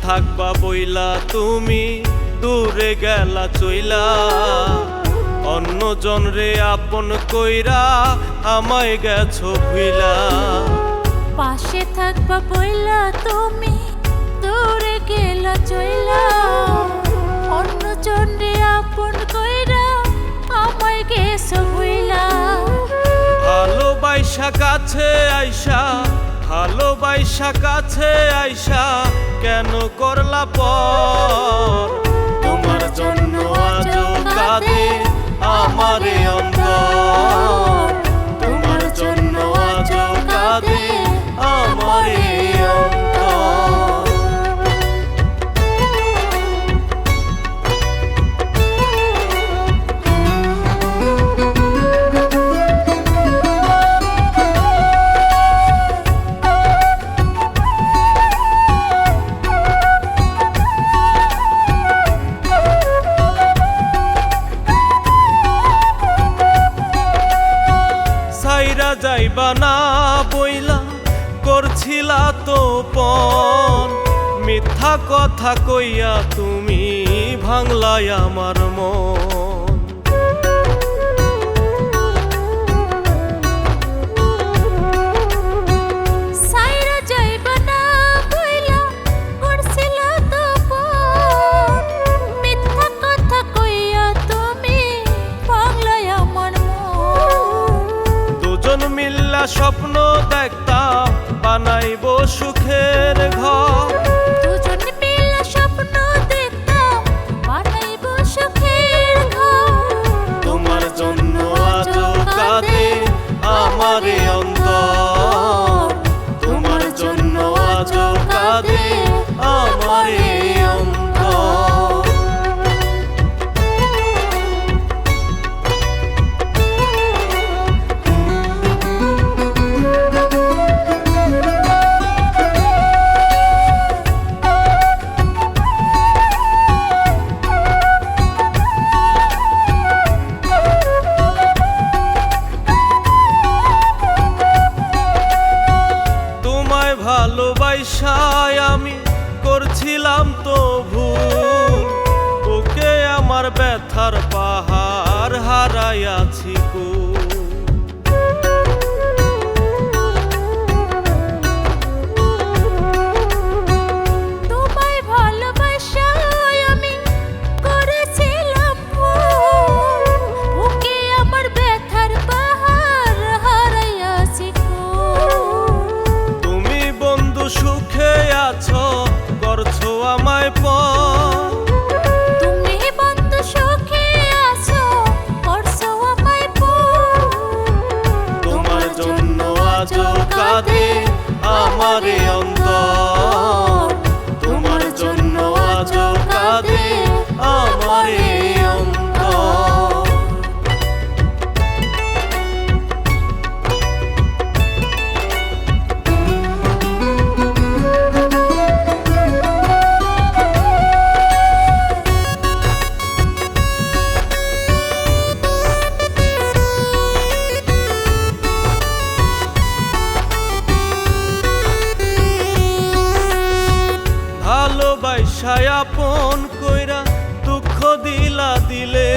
থাকবা বইলা তুমি দূরে গেলা চইলা, অন্যজন রে আপন কইরা আমায় গেছো ভুইলা। পাশে থাকবা বইলা তুমি দূরে গেলা চইলা, অন্যজন রে আপন কইরা আমায় গেছো ভুইলা। ভালোবাসা কাছে আইসা, ভালোবাসা কাছে আইসা কেন করলা পর? তোমার জন্য আজও কাঁদে আমারে অন্তর, তোমার জন্য আজও কাঁদে আমারে অন্তর। সাইরা যাইবা না বইলা করছিলা তো পণ, মিথ্যা কথা কইয়া তুমি ভাঙলাই আমার মন। সাইরা যাইবা না বইলা করছিলা তো পণ, মিথ্যা কথা কইয়া তুমি ভাঙলাই আমার মন। দুজন মিল্লা স্বপ্ন দেখতাম বানাইবো সুখের ঘর, দুজন মিলে স্বপ্ন দেখতাম বানাইবো সুখের ঘর। তোমার জন্য আজও কাঁদে আমারে অন্তর, তোমার জন্য আজও কাঁদে আমারে অন্তর। ভালোবাসায় আমি করছিলাম তো ভুল, ওকে আমার ব্যথার পাহাড় হারাইয়াছি কুল। তোমায় ভালোবাসায় আমি করেছিলাম ভুল, ওকে আমার ব্যথার পাহাড় হারাইয়াছি কুল। সুখে আছো করছো আমায় পর, তুমি বন্ধু সুখে আছো করছো আমায় পর। তোমার জন্য আজও কাঁদে আমারে অন্তর, তোমার জন্য আজও কাঁদে আমারে অন্তর। ভালোবাসায় আপন কইরা দুঃখ দিলা দিলে,